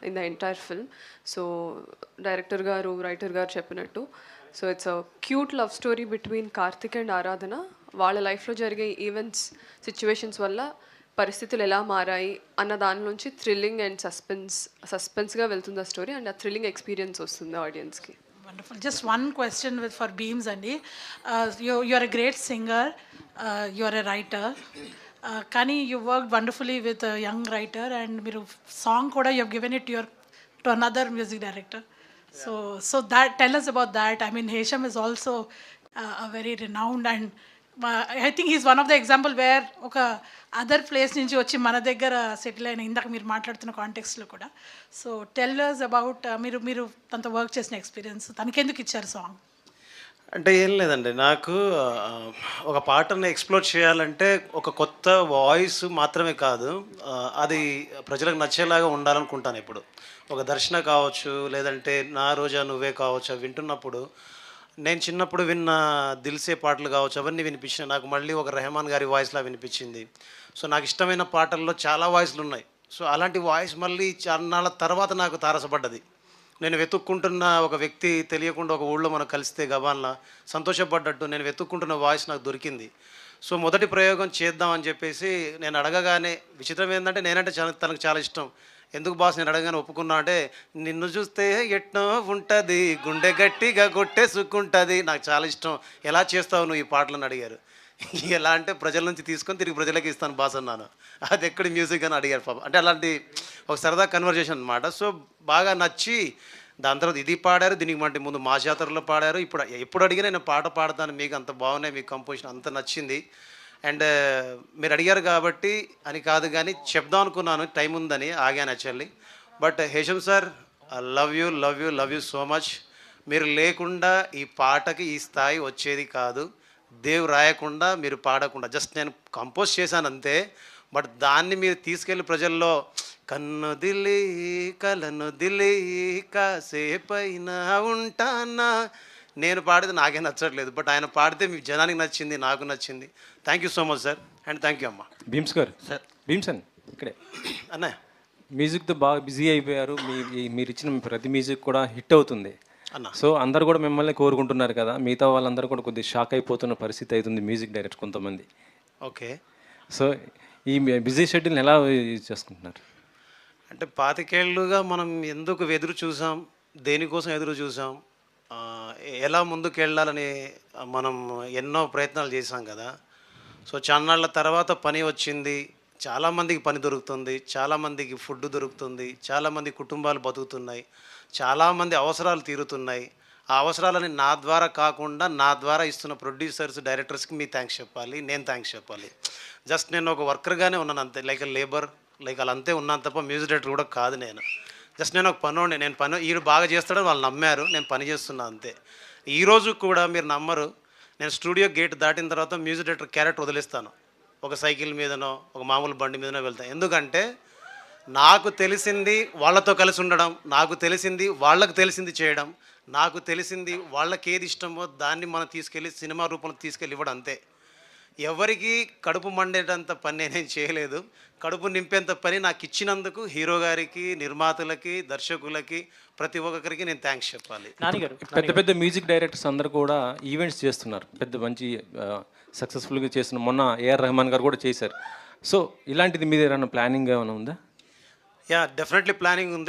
in the entire film. So director garu, writer garu cheppinattu, so it's a cute love story between Karthik and Aradhana. వాళ్ళ లైఫ్లో జరిగే events situations వల్ల పరిస్థితులు ఎలా మారాయి అన్న దాని నుంచి థ్రిల్లింగ్ అండ్ సస్పెన్స్గా వెళ్తుంది ఆ స్టోరీ, అండ్ ఆ థ్రిల్లింగ్ ఎక్స్పీరియన్స్ వస్తుంది ఆడియన్స్కి. Wonderful. Just one question for Beams Andy. You're a great singer, you're a writer. Kani, you worked wonderfully with a young writer, and మీరు song kuda you have given it to another music director. So that, tell us about that. I mean, Hesham is also a very renowned, and I think he's one of the example where oka other place నుంచి వచ్చి మన దగ్గర settle అయిన ఇందాక మీరు మాట్లాడుతున్న కాంటెక్స్లో కూడా. So tell us about మీరు తనతో వర్క్ చేసిన ఎక్స్పీరియన్స్, తనకెందుకు ఇచ్చారు సాంగ్? అంటే ఏం లేదండి, నాకు ఒక పాటను ఎక్స్ప్లోర్ చేయాలంటే ఒక కొత్త వాయిస్ మాత్రమే కాదు, అది ప్రజలకు నచ్చేలాగా ఉండాలనుకుంటాను. ఇప్పుడు ఒక దర్శన కావచ్చు, లేదంటే నా రోజా నువ్వే కావచ్చు, అవి వింటున్నప్పుడు నేను చిన్నప్పుడు విన్న దిల్సే పాటలు కావచ్చు, అవన్నీ వినిపించిన నాకు మళ్ళీ ఒక రెహమాన్ గారి వాయిస్లా వినిపించింది. సో నాకు ఇష్టమైన పాటల్లో చాలా వాయిస్లు ఉన్నాయి. సో అలాంటి వాయిస్ మళ్ళీ చాన్నాళ్ళ తర్వాత నాకు తారసపడ్డది. నేను వెతుక్కుంటున్న ఒక వ్యక్తి తెలియకుండా ఒక ఊళ్ళో మనం కలిస్తే గబాన్లా సంతోషపడ్డట్టు నేను వెతుక్కుంటున్న వాయిస్ నాకు దొరికింది. సో మొదటి ప్రయోగం చేద్దామని చెప్పేసి నేను అడగగానే, విచిత్రం ఏంటంటే నేనంటే తనకు చాలా ఇష్టం. ఎందుకు బాస్ నేను అడగగానే ఒప్పుకున్నా అంటే, నిన్ను చూస్తే ఎట్నో ఉంటుంది, గుండె గట్టిగా కొట్టేసుకుంటుంది, నాకు చాలా ఇష్టం, ఎలా చేస్తావు నువ్వు ఈ పాటలను అడిగారు. ఎలా అంటే ప్రజల నుంచి తీసుకొని తిరిగి ప్రజలకి ఇస్తాను బాస్ అన్నాను. అది ఎక్కడి మ్యూజిక్ అని అడిగారు పాప. అంటే అలాంటి ఒక సరదా కన్వర్జేషన్ అనమాట. సో బాగా నచ్చి దాని తర్వాత ఇది పాడారు, దీనికి మంటే ముందు మా జాతరలో పాడారు. ఇప్పుడు ఎప్పుడు అడిగినా నేను పాట పాడతాను, మీకు అంత బాగున్నాయి, మీకు కంపోజిషన్ అంత నచ్చింది. అండ్ మీరు అడిగారు కాబట్టి అని కాదు, కానీ చెప్దాం అనుకున్నాను, టైం ఉందని ఆగాను actually. But Hesham sir, love you love you love you so much. మీరు లేకుండా ఈ పాటకి ఈ స్థాయి వచ్చేది కాదు. దేవ్ రాయకుండా మీరు పాడకుండా జస్ట్ నేను కంపోజ్ చేశాను అంతే. బట్ దాన్ని మీరు తీసుకెళ్ళి ప్రజల్లో కన్ను దిలి కలను దిలి కాసేపైనా ఉంటానా, నేను పాడితే నాకే నచ్చట్లేదు, బట్ ఆయన పాడితే మీ జనానికి నచ్చింది, నాకు నచ్చింది. Thank you so much sir, and thank you అమ్మ. భీమ్స్ గారు సార్, భీమ్స్ అని ఇక్కడే అన్నయ్య మ్యూజిక్తో బాగా బిజీ అయిపోయారు. మీరు ఇచ్చిన ప్రతి మ్యూజిక్ కూడా హిట్ అవుతుంది అన్న. సో అందరు కూడా మిమ్మల్ని కోరుకుంటున్నారు కదా, మిగతా వాళ్ళందరూ కూడా కొద్దిగా షాక్ అయిపోతున్న పరిస్థితి అవుతుంది మ్యూజిక్ డైరెక్టర్ కొంతమంది. ఓకే, సో ఈ బిజీ షెడ్యూల్ని ఎలా యూజ్ చేసుకుంటున్నారు? అంటే 25 ఏళ్ళుగా మనం ఎందుకు ఎదురు చూసాం, దేనికోసం ఎదురు చూసాం, ఎలా ముందుకు వెళ్ళాలని మనం ఎన్నో ప్రయత్నాలు చేశాం కదా. సో చాన్నాళ్ళ తర్వాత పని వచ్చింది, చాలామందికి పని దొరుకుతుంది, చాలామందికి ఫుడ్ దొరుకుతుంది, చాలామంది కుటుంబాలు బతుకుతున్నాయి, చాలామంది అవసరాలు తీరుతున్నాయి. ఆ అవసరాలని నా ద్వారా కాకుండా నా ద్వారా ఇస్తున్న ప్రొడ్యూసర్స్, డైరెక్టర్స్కి మీ థ్యాంక్స్ చెప్పాలి, నేను థ్యాంక్స్ చెప్పాలి. జస్ట్ నేను ఒక వర్కర్గానే ఉన్నాను అంతే, లైక్ లేబర్, లైక్ అలా అంతే ఉన్నాను తప్ప మ్యూజిక్ డైరెక్టర్ కూడా కాదు నేను. జస్ట్ నేను ఒక పనోడిని, నేను పని వీడు బాగా చేస్తాడని వాళ్ళు నమ్మారు, నేను పని చేస్తున్నాను అంతే. ఈరోజు కూడా మీరు నమ్మరు, నేను స్టూడియో గేట్ దాటిన తర్వాత మ్యూజిక్ డైరెక్టర్ క్యారెక్టర్ వదిలేస్తాను, ఒక సైకిల్ మీదనో ఒక మామూలు బండి మీదనో వెళ్తాను. ఎందుకంటే నాకు తెలిసింది వాళ్ళతో కలిసి ఉండడం, నాకు తెలిసింది వాళ్ళకు తెలిసింది చేయడం, నాకు తెలిసింది వాళ్ళకి ఏది ఇష్టమో దాన్ని మనం తీసుకెళ్ళి సినిమా రూపంలో తీసుకెళ్ళి ఇవ్వడం అంతే. ఎవరికి కడుపు మండేటంత పని నేనేం చేయలేదు, కడుపు నింపేంత పని నాకు ఇచ్చినందుకు హీరో గారికి, నిర్మాతలకి, దర్శకులకి, ప్రతి ఒక్కరికి నేను థ్యాంక్స్ చెప్పాలి. పెద్ద పెద్ద మ్యూజిక్ డైరెక్టర్స్ అందరూ కూడా ఈవెంట్స్ చేస్తున్నారు, పెద్ద మంచి సక్సెస్ఫుల్గా చేసిన, మొన్న ఏఆర్ రెహమాన్ గారు కూడా చేశారు. సో ఇలాంటిది మీద ఏమైనా ప్లానింగ్ ఏమైనా ఉందా? యా, డెఫినెట్లీ ప్లానింగ్ ఉంది.